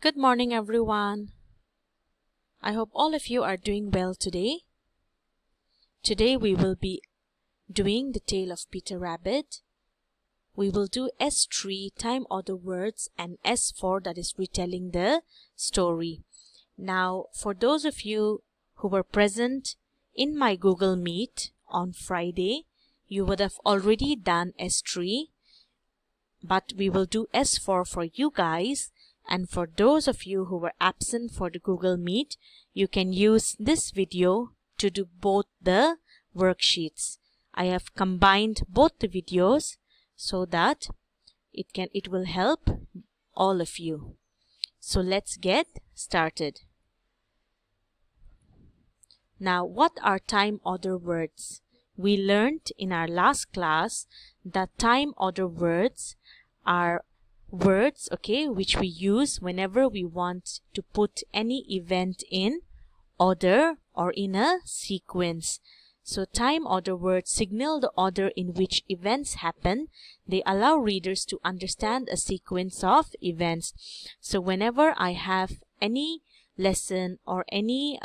Good morning, everyone. I hope all of you are doing well today. Today we will be doing the tale of Peter Rabbit. We will do S3 time order words and S4 that is retelling the story. Now, for those of you who were present in my Google Meet on Friday, you would have already done S3, but we will do S4 for you guys. And for those of you who were absent for the Google Meet, you can use this video to do both the worksheets. I have combined both the videos so that it will help all of you. So let's get started. Now, what are time order words? We learned in our last class that time order words are words, which we use whenever we want to put any event in order or in a sequence. So time order words signal the order in which events happen. They allow readers to understand a sequence of events. So whenever I have any lesson or any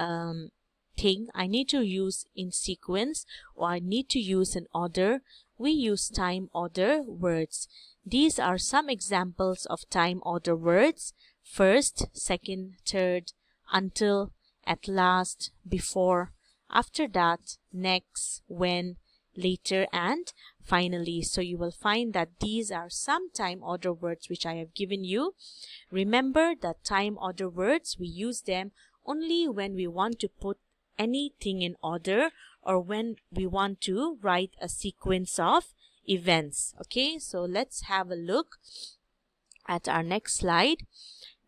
thing I need to use in sequence or I need to use in order, we use time order words. These are some examples of time order words: first, second, third, until, at last, before, after that, next, when, later, and finally. So you will find that these are some time order words which I have given you. Remember that time order words, we use them only when we want to put anything in order or when we want to write a sequence of events. So let's have a look at our next slide.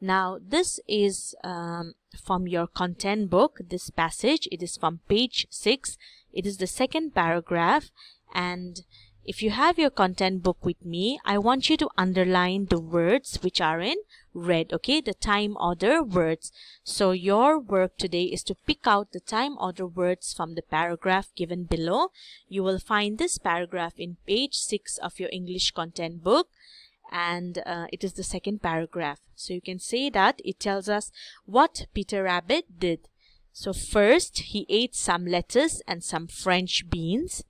Now this is from your content book, this passage. It is from page 6. It is the second paragraph, and if you have your content book with me, I want you to underline the words which are in red, the time order words. So your work today is to pick out the time order words from the paragraph given below. You will find this paragraph in page 6 of your English content book, and it is the second paragraph. So you can say that it tells us what Peter Rabbit did. So first, he ate some lettuce and some French beans.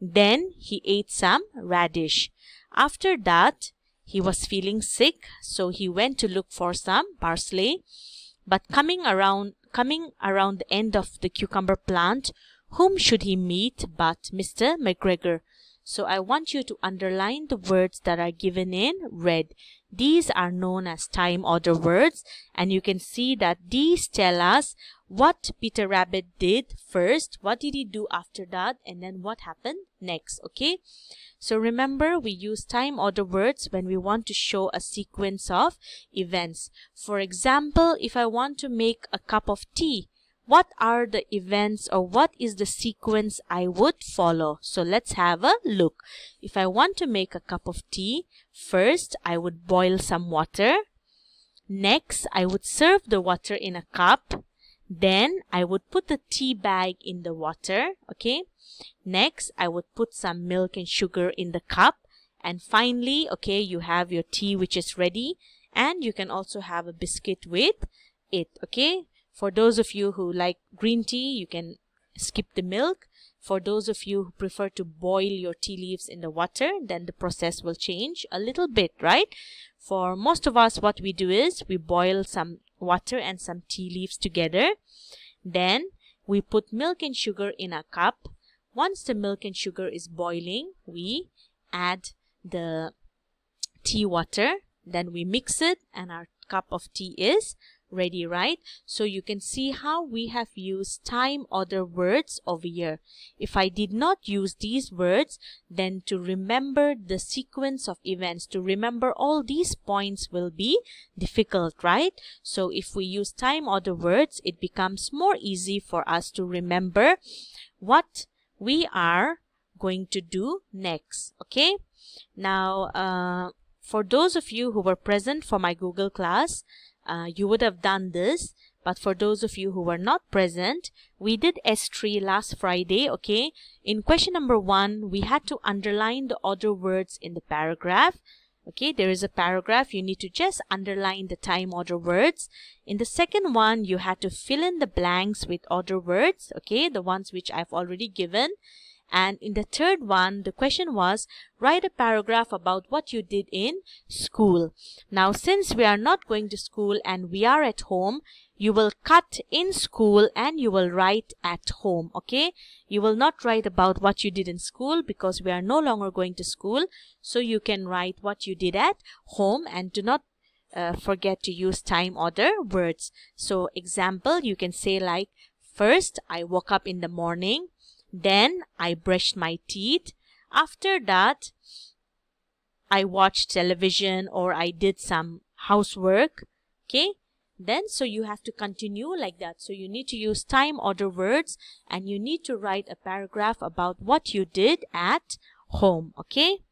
Then he ate some radish. After that, he was feeling sick, so he went to look for some parsley. But coming around the end of the cucumber plant, whom should he meet but Mr. McGregor? So I want you to underline the words that are given in red. These are known as time order words, and you can see that these tell us what Peter Rabbit did first, what did he do after that, and then what happened next. So remember, we use time order words when we want to show a sequence of events. For example, if I want to make a cup of tea, what are the events or what is the sequence I would follow? So let's have a look. If I want to make a cup of tea, first I would boil some water. Next, I would serve the water in a cup. Then I would put the tea bag in the water. Next, I would put some milk and sugar in the cup. And finally, you have your tea which is ready. And you can also have a biscuit with it. For those of you who like green tea, you can skip the milk. For those of you who prefer to boil your tea leaves in the water, then the process will change a little bit, right? For most of us, what we do is we boil some water and some tea leaves together. Then we put milk and sugar in a cup. Once the milk and sugar is boiling, we add the tea water. Then we mix it and our cup of tea is ready, right? So you can see how we have used time order words over here. If I did not use these words, then to remember the sequence of events, to remember all these points will be difficult, right? So if we use time order words, it becomes more easy for us to remember what we are going to do next. Now, for those of you who were present for my Google class, you would have done this, but for those of you who were not present, we did S3 last Friday. In question number 1, we had to underline the order words in the paragraph. Okay, there is a paragraph. You need to just underline the time order words. In the second one, you had to fill in the blanks with order words, okay, the ones which I've already given. And in the third one, the question was, write a paragraph about what you did in school. Now, since we are not going to school and we are at home, you will cut in school and you will write at home, okay? You will not write about what you did in school because we are no longer going to school. So you can write what you did at home, and do not forget to use time order words. So example, you can say like, first, I woke up in the morning. Then I brushed my teeth. After that, I watched television or I did some housework. Okay. Then, so you have to continue like that. So you need to use time order words and you need to write a paragraph about what you did at home. Okay.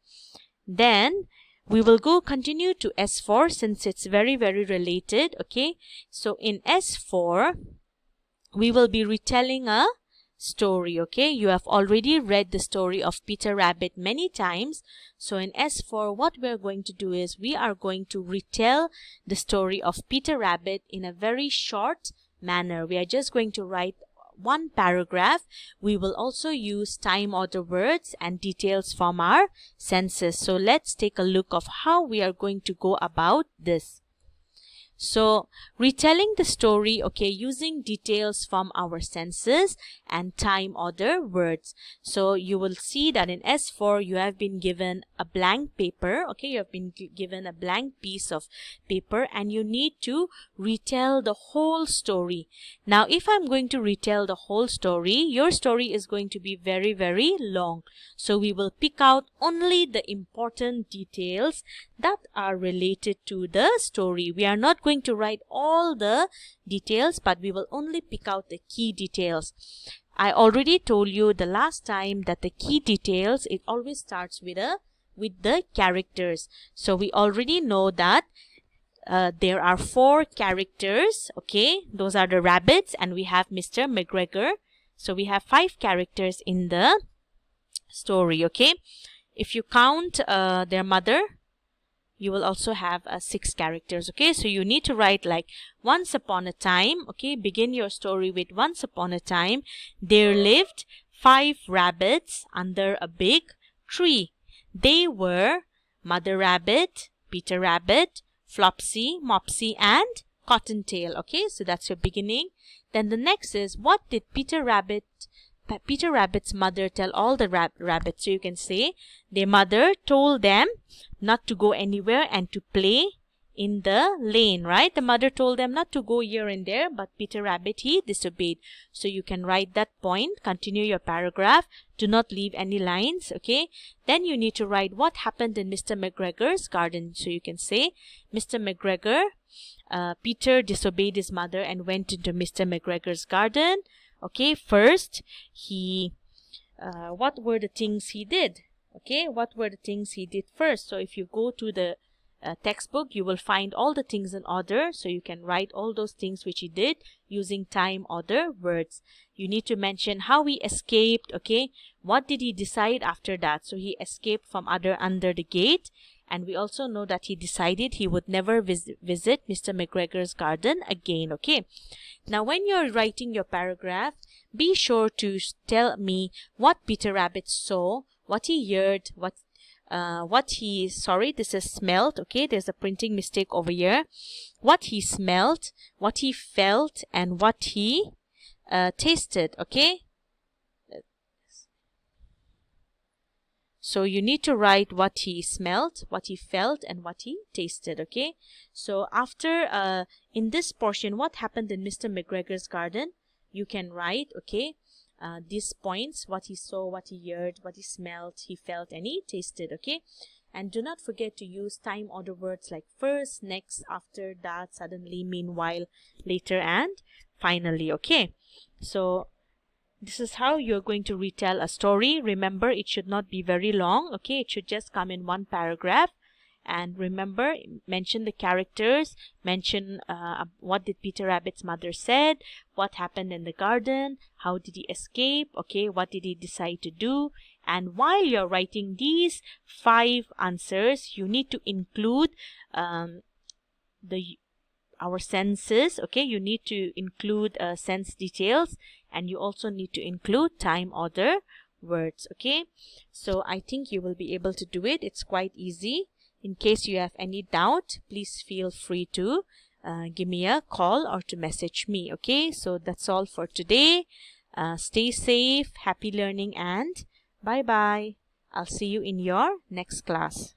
Then we will continue to S4 since it's very, very related. Okay. So in S4, we will be retelling a story. Okay, you have already read the story of Peter Rabbit many times. So in S4, what we are going to do is we are going to retell the story of Peter Rabbit in a very short manner. We are just going to write one paragraph. We will also use time order words and details from our senses. So let's take a look of how we are going to go about this. So, retelling the story, okay, using details from our senses and time order words. So, you will see that in S4, you have been given a blank paper, okay, you have been given a blank piece of paper and you need to retell the whole story. Now, if I'm going to retell the whole story, your story is going to be very, very long. So, we will pick out only the important details that are related to the story. We are not going to write all the details, but we will only pick out the key details. I already told you the last time that the key details, it always starts with the characters. So we already know that there are 4 characters, okay? Those are the rabbits and we have Mr. McGregor. So we have 5 characters in the story, okay? If you count their mother, you will also have 6 characters, okay? So you need to write like, once upon a time, okay? Begin your story with once upon a time, there lived 5 rabbits under a big tree. They were Mother Rabbit, Peter Rabbit, Flopsy, Mopsy, and Cottontail, okay? So that's your beginning. Then the next is, what did Peter Rabbit's mother tell all the rabbits? So you can say, their mother told them not to go anywhere and to play in the lane, right? The mother told them not to go here and there, but Peter Rabbit, he disobeyed. So you can write that point, continue your paragraph, do not leave any lines, okay? Then you need to write what happened in Mr. McGregor's garden. So you can say, Mr. McGregor, Peter disobeyed his mother and went into Mr. McGregor's garden. Okay, first, what were the things he did? Okay, what were the things he did first? So if you go to the textbook, you will find all the things in order. So you can write all those things which he did using time order words. You need to mention how he escaped, okay? What did he decide after that? So he escaped from under the gate. And we also know that he decided he would never visit Mr. McGregor's garden again, okay? Now, when you're writing your paragraph, be sure to tell me what Peter Rabbit saw, what he heard, this is smelled, okay? There's a printing mistake over here. What he smelled, what he felt, and what he tasted, okay? So you need to write what he smelled, what he felt, and what he tasted, okay? So after, in this portion, what happened in Mr. McGregor's garden, you can write, okay, these points, what he saw, what he heard, what he smelled, he felt, and he tasted, okay? And do not forget to use time order words like first, next, after, that, suddenly, meanwhile, later, and finally, okay? So this is how you're going to retell a story. Remember, it should not be very long, okay? It should just come in one paragraph. And remember, mention the characters, mention what did Peter Rabbit's mother said, what happened in the garden, how did he escape, okay, what did he decide to do. And while you're writing these 5 answers, you need to include our senses, okay, you need to include sense details, and you also need to include time order words, okay. So I think you will be able to do it. It's quite easy. In case you have any doubt, please feel free to give me a call or to message me, okay. So that's all for today. Stay safe, happy learning, and bye bye. I'll see you in your next class.